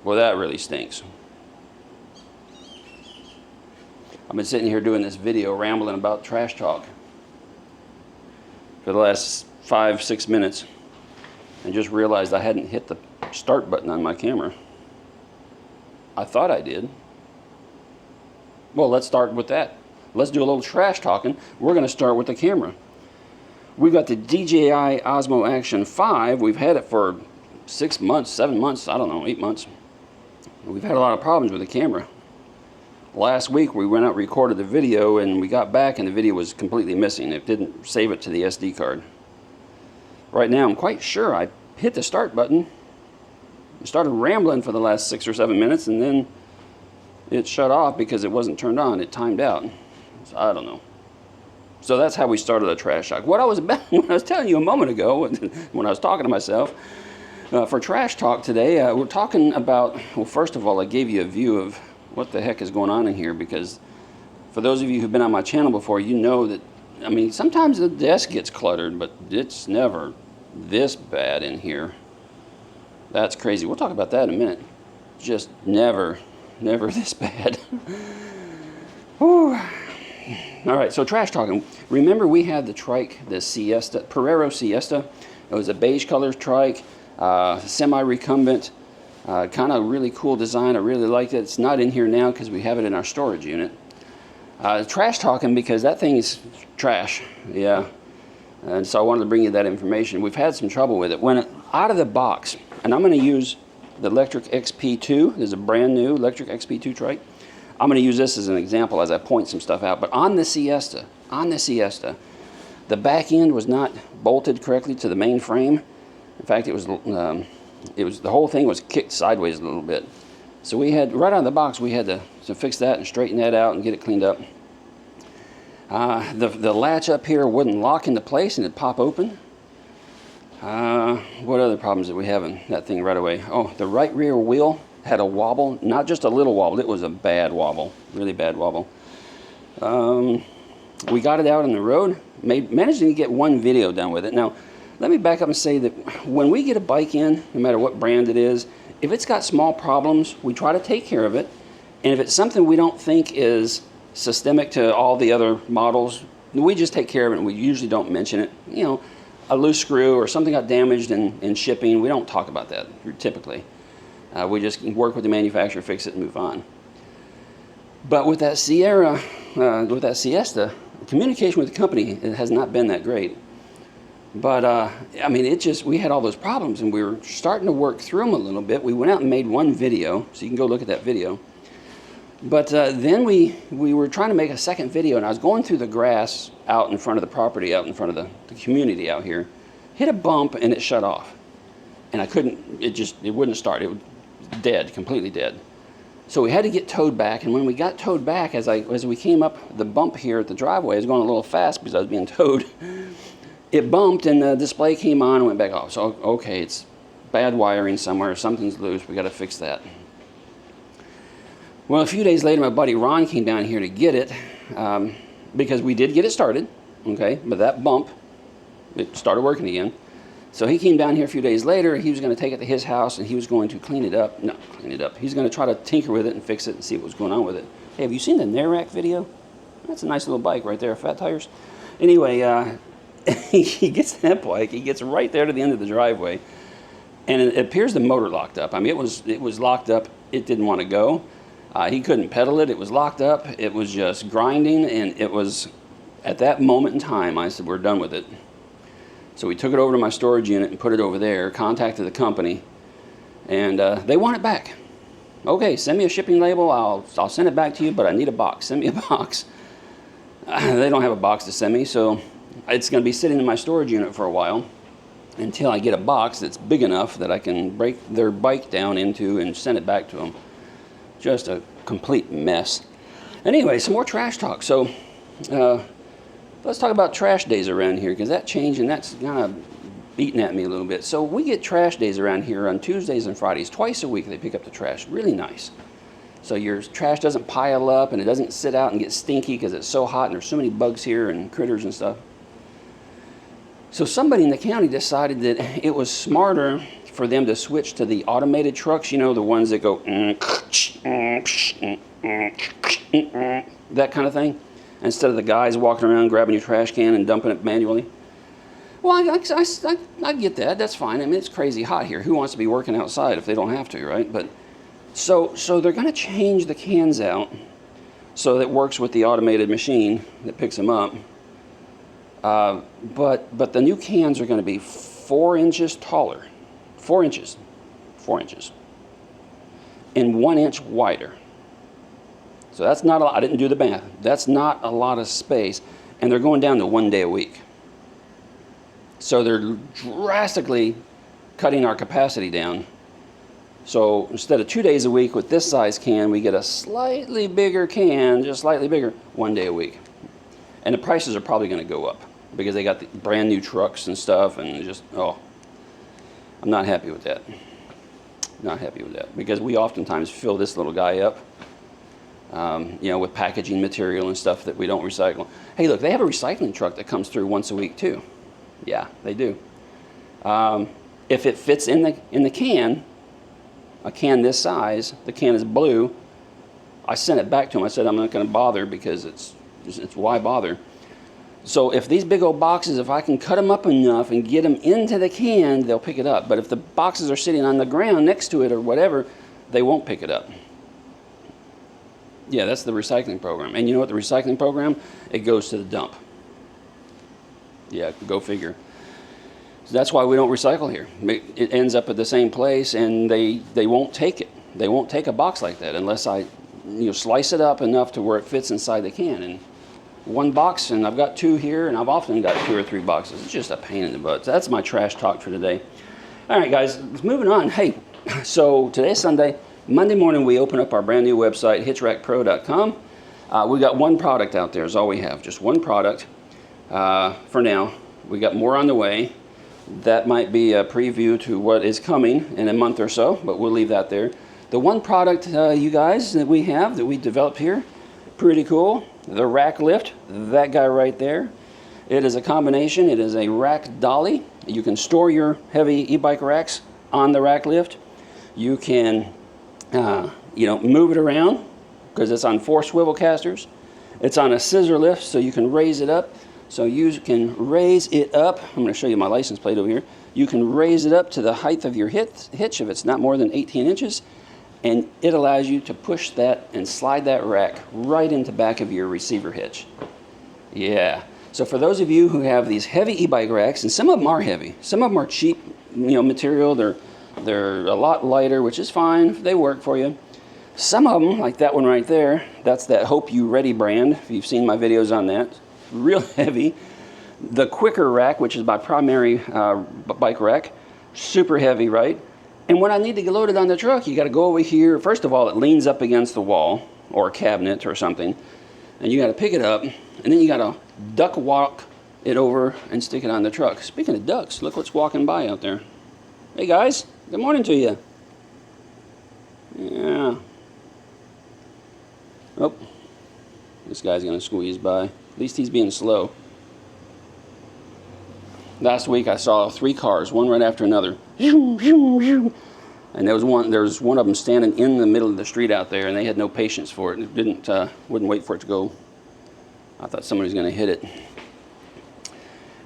Well, that really stinks. I've been sitting here doing this video rambling about trash talk for the last 5-6 minutes and just realized I hadn't hit the start button on my camera. I thought I did. Well, let's start with that. Let's do a little trash talking. We're going to start with the camera. We've got the DJI Osmo Action 5. We've had it for 6 months, 7 months, I don't know, 8 months. We've had a lot of problems with the camera. Last week we went out and recorded the video, and we got back and the video was completely missing. It didn't save it to the SD card. Right now I'm quite sure I hit the start button, started rambling for the last 6 or 7 minutes, and then it shut off because it wasn't turned on. It timed out. So I don't know. So that's how we started the trash talk. What I was telling you a moment ago when I was talking to myself, for trash talk today, we're talking about, well, first of all, I gave you a view of what the heck is going on in here, because for those of you who've been on my channel before, you know that, I mean, sometimes the desk gets cluttered, but it's never this bad in here. That's crazy. We'll talk about that in a minute. Just never this bad. Whew. All right, so trash talking. Remember we had the trike, the Siesta, Pereiro Siesta. It was a beige color trike, semi-recumbent, kind of really cool design. I really liked it. It's not in here now because we have it in our storage unit. Trash talking because that thing is trash, yeah. And so I wanted to bring you that information. We've had some trouble with it. When out of the box, and I'm going to use the Electric XP2. There's a brand new Electric XP2 trike. I'm going to use this as an example as I point some stuff out. But on the Siesta, the back end was not bolted correctly to the main frame. In fact, it was the whole thing was kicked sideways a little bit. So we had, right out of the box, we had to fix that and straighten that out and get it cleaned up. The latch up here wouldn't lock into place and it'd pop open. What other problems did we have in that thing right away? Oh, the right rear wheel had a wobble, not just a little wobble, it was a bad wobble, really bad wobble. We got it out on the road, managed to get one video done with it. Now, let me back up and say that when we get a bike in, no matter what brand it is, if it's got small problems, we try to take care of it. And if it's something we don't think is systemic to all the other models, we just take care of it and we usually don't mention it. You know, a loose screw or something got damaged in shipping, we don't talk about that typically. We just work with the manufacturer, fix it, and move on. But with that Siesta, communication with the company, it has not been that great. But, I mean, we had all those problems, and we were starting to work through them a little bit. We went out and made one video, so you can go look at that video. But then we were trying to make a second video, and I was going through the grass out in front of the property, out in front of the community out here, hit a bump, and it shut off. And I couldn't, it wouldn't start. It was dead, completely dead. So we had to get towed back, and when we got towed back, as we came up the bump here at the driveway, I was going a little fast because I was being towed. It bumped and the display came on and went back off. So, okay, it's bad wiring somewhere. Something's loose. We got to fix that. Well, a few days later, my buddy Ron came down here to get it because we did get it started, okay? But that bump, it started working again. So he came down here a few days later. He was going to take it to his house and he was going to clean it up. No, clean it up. He's going to try to tinker with it and fix it and see what was going on with it. Hey, have you seen the Narak video? That's a nice little bike right there, fat tires. Anyway, he gets that bike, he gets right there to the end of the driveway, and it appears the motor locked up. I mean, it was locked up, it didn't want to go. He couldn't pedal it, it was locked up, it was just grinding, and it was, at that moment in time, I said, we're done with it. So we took it over to my storage unit and put it over there, contacted the company, and they want it back. Okay, send me a shipping label, I'll send it back to you, but I need a box, send me a box. They don't have a box to send me, so it's going to be sitting in my storage unit for a while until I get a box that's big enough that I can break their bike down into and send it back to them. Just a complete mess. Anyway, some more trash talk. So let's talk about trash days around here, because that changed and that's kind of eating at me a little bit. So we get trash days around here on Tuesdays and Fridays. Twice a week they pick up the trash. Really nice. So your trash doesn't pile up and it doesn't sit out and get stinky because it's so hot and there's so many bugs here and critters and stuff. So somebody in the county decided that it was smarter for them to switch to the automated trucks, you know, the ones that go that kind of thing, instead of the guys walking around grabbing your trash can and dumping it manually. Well, I get that. That's fine. I mean, it's crazy hot here. Who wants to be working outside if they don't have to, right? But so they're going to change the cans out so that it works with the automated machine that picks them up. But the new cans are going to be 4 inches taller, 4 inches, and 1 inch wider. So that's not a lot. I didn't do the math. That's not a lot of space, and they're going down to 1 day a week. So they're drastically cutting our capacity down. So instead of 2 days a week with this size can, we get a slightly bigger can, just slightly bigger, 1 day a week. And the prices are probably going to go up because they got the brand new trucks and stuff, and just, oh, I'm not happy with that. Not happy with that, because we oftentimes fill this little guy up, you know, with packaging material and stuff that we don't recycle. Hey, look, they have a recycling truck that comes through once a week too. Yeah, they do. If it fits in the can, a can this size, the can is blue. I sent it back to them. I said I'm not going to bother because it's why bother. So if these big old boxes, if I can cut them up enough and get them into the can, they'll pick it up. But if the boxes are sitting on the ground next to it or whatever, they won't pick it up. Yeah, that's the recycling program. And you know what, the recycling program, it goes to the dump. Yeah, go figure. So that's why we don't recycle here. It ends up at the same place, and they won't take it. They won't take a box like that unless I, you know, slice it up enough to where it fits inside the can. And one box, and I've got 2 here, and I've often got 2 or 3 boxes. It's just a pain in the butt. So that's my trash talk for today. All right, guys, moving on. Hey, so today's Sunday. Monday morning, we open up our brand new website, hitchrackpro.com. We got one product out there is all we have, just one product for now. We got more on the way. That might be a preview to what is coming in a month or so, but we'll leave that there. The one product, you guys, that we have, that we developed here, pretty cool. The rack lift, that guy right there. It is a combination. It is a rack dolly. You can store your heavy e-bike racks on the rack lift. You can, you know, move it around because it's on 4 swivel casters. It's on a scissor lift, so you can raise it up. So you can raise it up. I'm going to show you my license plate over here. You can raise it up to the height of your hitch if it's not more than 18 inches. And it allows you to push that and slide that rack right into the back of your receiver hitch. Yeah. So for those of you who have these heavy e-bike racks, and some of them are heavy, some of them are cheap, you know, material. They're a lot lighter, which is fine. They work for you. Some of them, like that one right there, that's that Hope You Ready brand. If you've seen my videos on that, real heavy. The Quicker rack, which is my primary bike rack, super heavy, right? And when I need to get loaded on the truck, you got to go over here. First of all, it leans up against the wall or a cabinet or something, and you got to pick it up, and then you got to duck walk it over and stick it on the truck. Speaking of ducks, look what's walking by out there. Hey guys, good morning to you. Yeah. Oh, this guy's gonna squeeze by. At least he's being slow. Last week I saw 3 cars, one right after another. And there was one of them standing in the middle of the street out there, and they had no patience for it. It wouldn't wait for it to go. I thought somebody was going to hit it.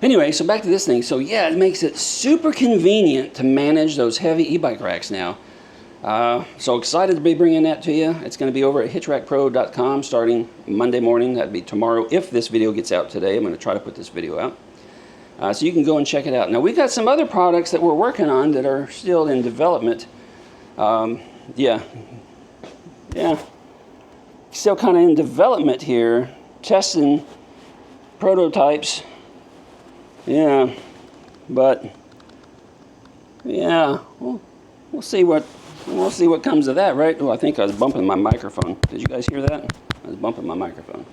Anyway, so back to this thing. So yeah, it makes it super convenient to manage those heavy e-bike racks now. So excited to be bringing that to you. It's going to be over at hitchrackpro.com starting Monday morning. That'd be tomorrow if this video gets out today. I'm going to try to put this video out. So you can go and check it out. Now, we've got some other products that we're working on that are still in development. Yeah. Still kind of in development here. Testing prototypes. Yeah. But, yeah. We'll see what comes of that, right? Oh, I think I was bumping my microphone. Did you guys hear that? I was bumping my microphone.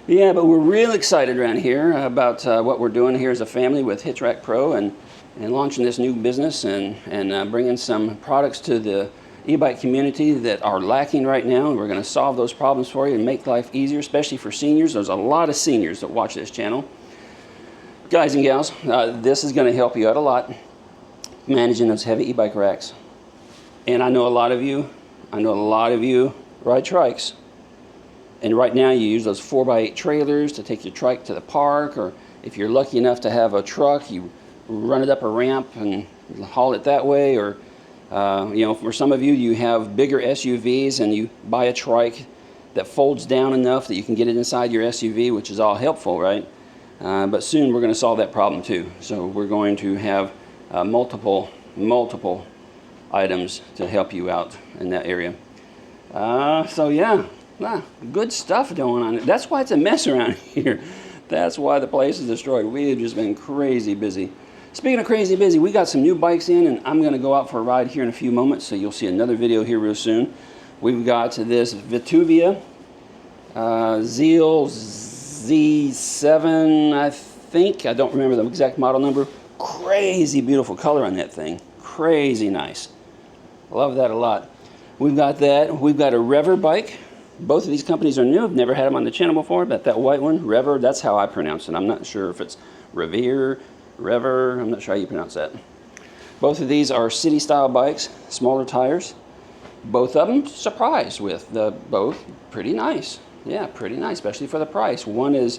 Yeah, but we're real excited around here about what we're doing here as a family with HitchRack Pro and launching this new business and bringing some products to the e-bike community that are lacking right now. And we're going to solve those problems for you and make life easier, especially for seniors. There's a lot of seniors that watch this channel. Guys and gals, this is going to help you out a lot. managing those heavy e-bike racks. And I know a lot of you ride trikes. And right now you use those 4x8 trailers to take your trike to the park, or if you're lucky enough to have a truck, you run it up a ramp and haul it that way. Or you know, for some of you, you have bigger SUVs and you buy a trike that folds down enough that you can get it inside your SUV, which is all helpful, right? But soon we're going to solve that problem too. So we're going to have multiple items to help you out in that area. So yeah, good stuff going on. That's why it's a mess around here. That's why the place is destroyed. We have just been crazy busy. Speaking of crazy busy, we got some new bikes in, and I'm going to go out for a ride here in a few moments, so you'll see another video here real soon. We've got this Vituvia Zeal Z7, I think. I don't remember the exact model number. Crazy beautiful color on that thing. Crazy nice. Love that a lot. We've got that. We've got a Rever bike. Both of these companies are new. I've never had them on the channel before, but that white one, Rever, that's how I pronounce it. I'm not sure if it's Rever, I'm not sure how you pronounce that. Both of these are city style bikes, smaller tires. Both of them surprised with. Both pretty nice. Yeah, pretty nice, especially for the price. One is,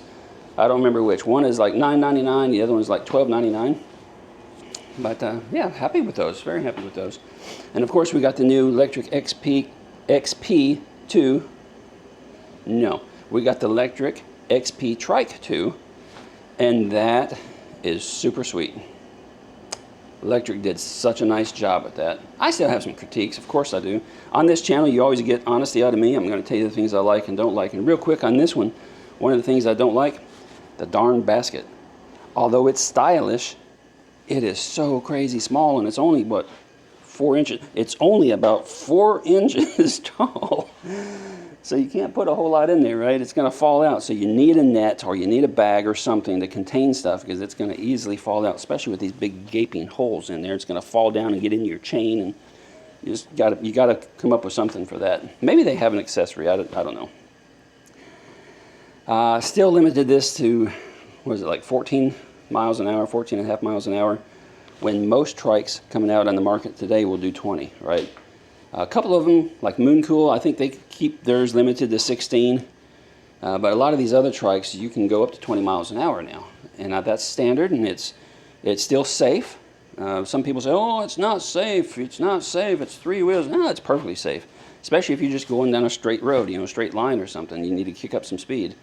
I don't remember which. One is like $9.99, the other one is like $12.99. But yeah, happy with those, very happy with those. And of course we got the new electric XP2. No, we got the electric XP Trike 2, and that is super sweet. Electric did such a nice job at that. I still have some critiques, of course I do. On this channel, you always get honesty out of me. I'm going to tell you the things I like and don't like. And real quick on this one of the things I don't like, the darn basket. Although it's stylish, it is so crazy small, and it's only, what, 4 inches? It's only about 4 inches tall. So you can't put a whole lot in there, right? It's going to fall out. So you need a net or you need a bag or something to contain stuff, because it's going to easily fall out, especially with these big gaping holes in there. It's going to fall down and get into your chain, and you got to come up with something for that. Maybe they have an accessory. I don't know. Still limited this to, what is it, like 14 miles an hour, 14 and a half miles an hour, when most trikes coming out on the market today will do 20, right? A couple of them, like Mooncool, I think they keep theirs limited to 16. But a lot of these other trikes, you can go up to 20 miles an hour now. And that's standard, and it's still safe. Some people say, oh, it's not safe, it's not safe, it's 3 wheels. No, it's perfectly safe. Especially if you're just going down a straight road, you know, a straight line or something. You need to kick up some speed.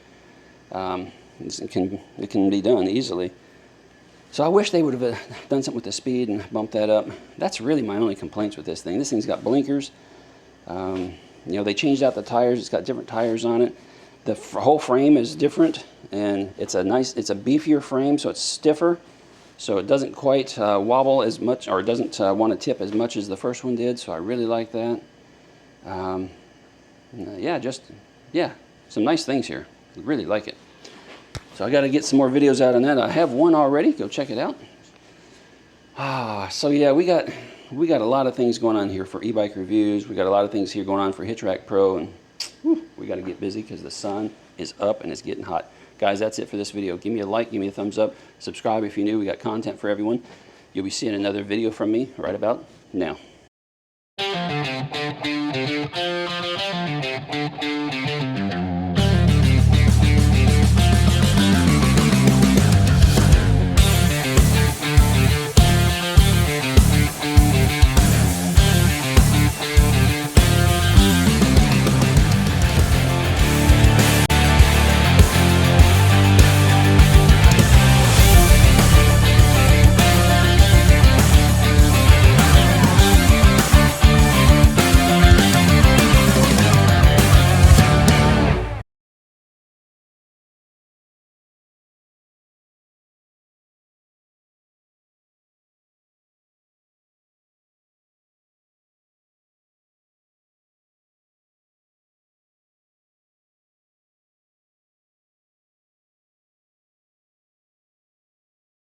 It can be done easily. So I wish they would have done something with the speed and bumped that up. That's really my only complaints with this thing. This thing's got blinkers. You know, they changed out the tires. It's got different tires on it. The whole frame is different, and it's a beefier frame, so it's stiffer. So it doesn't quite wobble as much, or it doesn't want to tip as much as the first one did. So I really like that. Yeah, some nice things here. I really like it. So I got to get some more videos out on that. I have one already. Go check it out. So yeah, we got a lot of things going on here for e-bike reviews. We got a lot of things here going on for HitchRack Pro, and we got to get busy because the sun is up and it's getting hot. Guys, that's it for this video. Give me a like, give me a thumbs up, subscribe if you're new. We got content for everyone. You'll be seeing another video from me right about now.